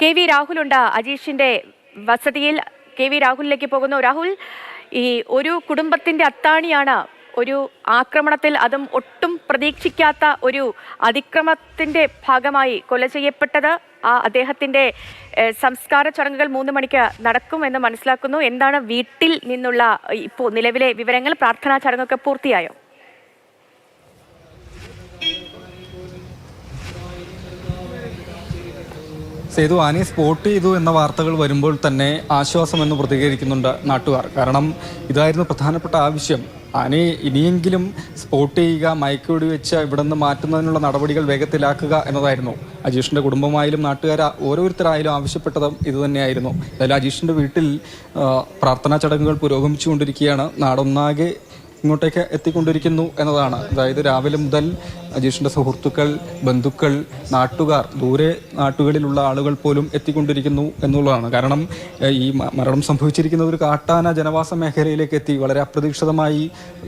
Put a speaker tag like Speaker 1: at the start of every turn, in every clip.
Speaker 1: K V രാഹുലുണ്ട് അജീഷിന്റെ വസതിയിൽ. K V രാഹുലിലേക്ക് പോകുന്നു. രാഹുൽ, ഈ ഒരു കുടുംബത്തിന്റെ അത്താണിയാണ് ഒരു ആക്രമണത്തിൽ, അതും ഒട്ടും പ്രതീക്ഷിക്കാത്ത ഒരു അതിക്രമത്തിന്റെ ഭാഗമായി കൊല ചെയ്യപ്പെട്ടത്. അദ്ദേഹത്തിന്റെ സംസ്കാര ചടങ്ങുകൾ 3 മണിക്ക് നടക്കുമെന്ന് മനസ്സിലാക്കുന്നു. എന്താണ് വീട്ടിൽ നിന്നുള്ള ഇപ്പോൾ നിലവിലെ വിവരങ്ങൾ? പ്രാർത്ഥനാ ചടങ്ങൊക്കെ പൂർത്തിയായോ?
Speaker 2: സേതു, ആനയെ സ്പോട്ട് ചെയ്തു എന്ന വാർത്തകൾ വരുമ്പോൾ തന്നെ ആശ്വാസമെന്ന് പ്രതികരിക്കുന്നുണ്ട് നാട്ടുകാർ. കാരണം ഇതായിരുന്നു പ്രധാനപ്പെട്ട ആവശ്യം. ആനയെ ഇനിയെങ്കിലും സ്പോട്ട് ചെയ്യുക, മയക്കുവെടി വെച്ച് ഇവിടെ നിന്ന് മാറ്റുന്നതിനുള്ള നടപടികൾ വേഗത്തിലാക്കുക എന്നതായിരുന്നു അജീഷിൻ്റെ കുടുംബമായാലും നാട്ടുകാർ ഓരോരുത്തരായാലും ആവശ്യപ്പെട്ടതും ഇതുതന്നെയായിരുന്നു. എന്തായാലും അജീഷിൻ്റെ വീട്ടിൽ പ്രാർത്ഥനാ ചടങ്ങുകൾ പുരോഗമിച്ചുകൊണ്ടിരിക്കുകയാണ്. നാടൊന്നാകെ ഇങ്ങോട്ടേക്ക് എത്തിക്കൊണ്ടിരിക്കുന്നു എന്നതാണ്. അതായത് രാവിലെ മുതൽ അജീഷിൻ്റെ സുഹൃത്തുക്കൾ, ബന്ധുക്കൾ, നാട്ടുകാർ, ദൂരെ നാട്ടുകളിലുള്ള ആളുകൾ പോലും എത്തിക്കൊണ്ടിരിക്കുന്നു എന്നുള്ളതാണ്. കാരണം ഈ മരണം സംഭവിച്ചിരിക്കുന്ന ഒരു കാട്ടാന ജനവാസ മേഖലയിലേക്ക് എത്തി വളരെ അപ്രതീക്ഷിതമായി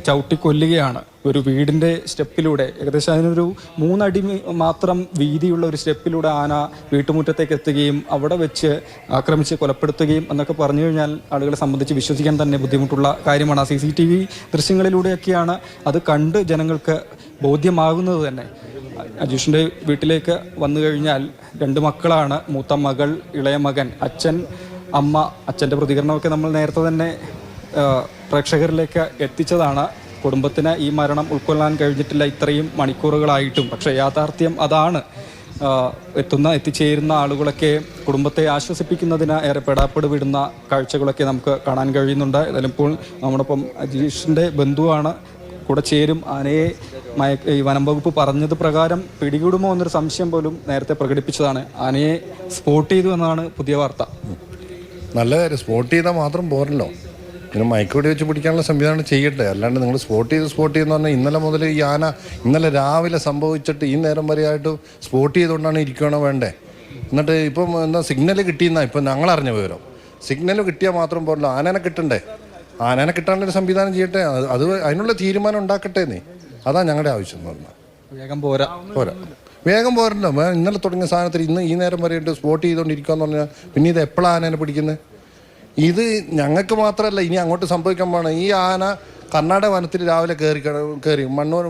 Speaker 2: ചവിട്ടിക്കൊല്ലുകയാണ്. ഒരു വീടിൻ്റെ സ്റ്റെപ്പിലൂടെ, ഏകദേശം അതിനൊരു 3 അടി മാത്രം വീതിയുള്ള ഒരു സ്റ്റെപ്പിലൂടെ ആന വീട്ടുമുറ്റത്തേക്ക് എത്തുകയും അവിടെ വെച്ച് ആക്രമിച്ച് കൊലപ്പെടുത്തുകയും എന്നൊക്കെ പറഞ്ഞു കഴിഞ്ഞാൽ ആളുകളെ സംബന്ധിച്ച് വിശ്വസിക്കാൻ തന്നെ ബുദ്ധിമുട്ടുള്ള കാര്യമാണ്. CCTV ദൃശ്യങ്ങളിലൂടെയൊക്കെയാണ് അത് കണ്ട് ജനങ്ങൾക്ക് ബോധ്യമാകുന്നത് തന്നെ. അജീഷിൻ്റെ വീട്ടിലേക്ക് വന്നു കഴിഞ്ഞാൽ 2 മക്കളാണ്. മൂത്ത മകൾ, ഇളയ മകൻ, അച്ഛൻ, അമ്മ. അച്ഛൻ്റെ പ്രതികരണമൊക്കെ നമ്മൾ നേരത്തെ തന്നെ പ്രേക്ഷകരിലേക്ക് എത്തിച്ചതാണ്. കുടുംബത്തിന് ഈ മരണം ഉൾക്കൊള്ളാൻ കഴിഞ്ഞിട്ടില്ല ഇത്രയും മണിക്കൂറുകളായിട്ടും. പക്ഷേ യാഥാർത്ഥ്യം അതാണ്. എത്തിച്ചേരുന്ന ആളുകളൊക്കെ കുടുംബത്തെ ആശ്വസിപ്പിക്കുന്നതിന് ഏറെ പെടാപ്പെട് വിടുന്ന കാഴ്ചകളൊക്കെ നമുക്ക് കാണാൻ കഴിയുന്നുണ്ട്. ഏതായാലും ഇപ്പോൾ നമ്മോടൊപ്പം അജീഷിൻ്റെ ബന്ധുവാണ്, കൂടെ ചേരും. ആനയെ ഈ വനം വകുപ്പ് പറഞ്ഞത് പ്രകാരം പിടികൂടുമോ എന്നൊരു സംശയം പോലും നേരത്തെ പ്രകടിപ്പിച്ചതാണ്. ആനയെ സ്പോട്ട് ചെയ്തു എന്നതാണ് പുതിയ വാർത്ത.
Speaker 3: നല്ല കാര്യം. സ്പോട്ട് ചെയ്താൽ മാത്രം പോരല്ലോ, പിന്നെ മയക്കുവെടി വെച്ച് പിടിക്കാനുള്ള സംവിധാനം ചെയ്യട്ടെ. അല്ലാണ്ട് നിങ്ങൾ സ്പോട്ട് ചെയ്യുന്ന പറഞ്ഞാൽ ഇന്നലെ മുതൽ ഈ ആന ഇന്നലെ രാവിലെ സംഭവിച്ചിട്ട് ഈ നേരം വരെയായിട്ട് സ്പോട്ട് ചെയ്തുകൊണ്ടാണ് ഇരിക്കുകയാണോ വേണ്ടേ? എന്നിട്ട് ഇപ്പം എന്താ സിഗ്നൽ കിട്ടിയെന്നാ ഇപ്പം ഞങ്ങളറിഞ്ഞ വിവരം. സിഗ്നൽ കിട്ടിയാൽ മാത്രം പോരല്ലോ, ആനേനെ കിട്ടണ്ടേ? ആനേനെ കിട്ടാനുള്ളൊരു സംവിധാനം ചെയ്യട്ടെ. അത് അതിനുള്ള തീരുമാനം ഉണ്ടാക്കട്ടെ. അതാ ഞങ്ങളുടെ ആവശ്യം എന്ന് പറഞ്ഞാൽ. വേഗം പോരല്ലോ. ഇന്നലെ തുടങ്ങിയ സാധനത്തിൽ ഇന്ന് ഈ നേരം വരെയായിട്ട് സ്പോട്ട് ചെയ്തുകൊണ്ടിരിക്കുക എന്ന് പറഞ്ഞാൽ പിന്നെ ഇത് എപ്പോഴാണ് ആനേനെ പിടിക്കുന്നത്? ഇത് ഞങ്ങൾക്ക് മാത്രമല്ല, ഇനി അങ്ങോട്ട് സംഭവിക്കാൻ പോകണം. ഈ ആന കർണാടക വനത്തിൽ രാവിലെ കയറി മണ്ണൂർ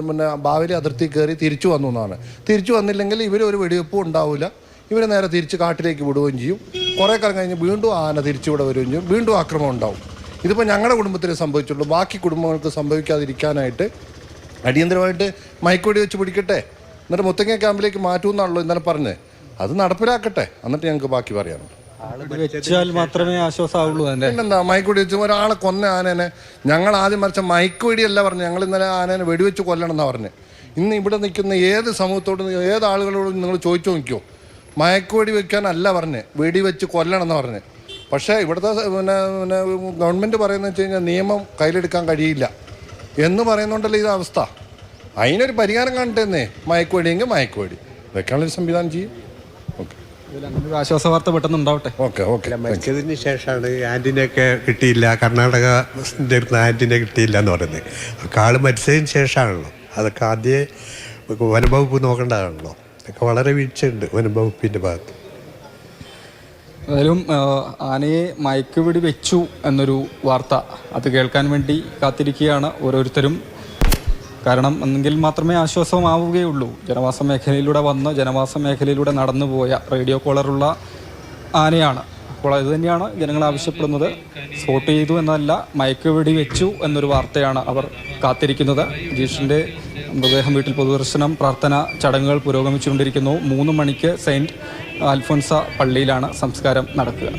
Speaker 3: പിന്നെ ബാവലി അതിർത്തി കയറി തിരിച്ചു വന്നു എന്നാണ്. തിരിച്ചു വന്നില്ലെങ്കിൽ ഇവർ ഒരു വെടിവെപ്പും ഉണ്ടാവില്ല. ഇവർ നേരെ തിരിച്ച് കാട്ടിലേക്ക് വിടുകയും ചെയ്യും. കുറേ കാലം കഴിഞ്ഞ് വീണ്ടും ആന തിരിച്ചിവിടെ വരികയും ചെയ്യും. വീണ്ടും ആക്രമണം ഉണ്ടാവും. ഇതിപ്പോൾ ഞങ്ങളുടെ കുടുംബത്തിൽ സംഭവിച്ചുള്ളൂ. ബാക്കി കുടുംബങ്ങൾക്ക് സംഭവിക്കാതിരിക്കാനായിട്ട് അടിയന്തരമായിട്ട് മയക്കുവെടി വെച്ച് പിടിക്കട്ടെ. എന്നിട്ട് മുത്തങ്ങ ക്യാമ്പിലേക്ക് മാറ്റുമെന്നാണല്ലോ ഇന്നലെ പറഞ്ഞത്. അത് നടപ്പിലാക്കട്ടെ, എന്നിട്ട് ഞങ്ങൾക്ക് ബാക്കി പറയാനുണ്ട്.
Speaker 2: മാത്രമേ ആശ്വാസമാവുള്ളൂ.
Speaker 3: പിന്നെന്താ മയക്കുവെടി വെച്ച് ഒരാളെ കൊന്ന ആനേനെ ഞങ്ങൾ ആദ്യം മറിച്ച മയക്കുവെടിയല്ല പറഞ്ഞു. ഞങ്ങൾ ഇന്നലെ ആനേനെ വെടിവെച്ച് കൊല്ലണം എന്നാണ് പറഞ്ഞത്. ഇന്ന് ഇവിടെ നിൽക്കുന്ന ഏത് സമൂഹത്തോടും ഏത് ആളുകളോടും നിങ്ങൾ ചോദിച്ചു നോക്കിയോ, മയക്കുവെടി വെക്കാനല്ല പറഞ്ഞത്, വെടിവെച്ച് കൊല്ലണം എന്ന് പറഞ്ഞത്. പക്ഷേ ഇവിടുത്തെ പിന്നെ ഗവൺമെൻറ് പറയുന്നത് വെച്ച് കഴിഞ്ഞാൽ നിയമം കയ്യിലെടുക്കാൻ കഴിയില്ല എന്ന് പറയുന്നുണ്ടല്ലോ ഇത് അവസ്ഥ. അതിനൊരു പരിഹാരം കാണട്ടെന്നേ. മയക്കുവെടിയെങ്കിൽ മയക്കുവെടി വെക്കാനുള്ളൊരു സംവിധാനം ചെയ്യും.
Speaker 2: ആശ്വാസ വാർത്ത പെട്ടെന്ന് ഉണ്ടാവട്ടെ.
Speaker 4: മരിച്ചതിന് ശേഷമാണ് ആൻറ്റിനെയൊക്കെ കിട്ടിയില്ല, കർണാടക ആൻറ്റിനെ കിട്ടിയില്ല എന്ന് പറയുന്നത്. ആൾ മരിച്ചതിന് ശേഷമാണല്ലോ. അതൊക്കെ ആദ്യമേ വനംവകുപ്പ് നോക്കേണ്ടതാണല്ലോ. അതൊക്കെ വളരെ വീഴ്ചയുണ്ട് വനംവകുപ്പിൻ്റെ ഭാഗത്ത്.
Speaker 2: ഏതായാലും ആനയെ മയക്കുവെടി വെച്ചു എന്നൊരു വാർത്ത, അത് കേൾക്കാൻ വേണ്ടി കാത്തിരിക്കുകയാണ് ഓരോരുത്തരും. കാരണം എന്നെങ്കിൽ മാത്രമേ ആശ്വാസമാവുകയുള്ളൂ. ജനവാസ മേഖലയിലൂടെ വന്ന് ജനവാസ മേഖലയിലൂടെ നടന്നു പോയ റേഡിയോ കോളറുള്ള ആനയാണ്. അപ്പോൾ അത് തന്നെയാണ് ജനങ്ങൾ ആവശ്യപ്പെടുന്നത്. സ്പോട്ട് ചെയ്തു എന്നല്ല, മയക്കുവെടി വെച്ചു എന്നൊരു വാർത്തയാണ് അവർ കാത്തിരിക്കുന്നത്. അജീഷിൻ്റെ മൃതദേഹം വീട്ടിൽ പൊതുദർശനം, പ്രാർത്ഥന ചടങ്ങുകൾ പുരോഗമിച്ചുകൊണ്ടിരിക്കുന്നു. 3 മണിക്ക് സെയിൻറ്റ് അൽഫോൻസ പള്ളിയിലാണ് സംസ്കാരം നടക്കുക.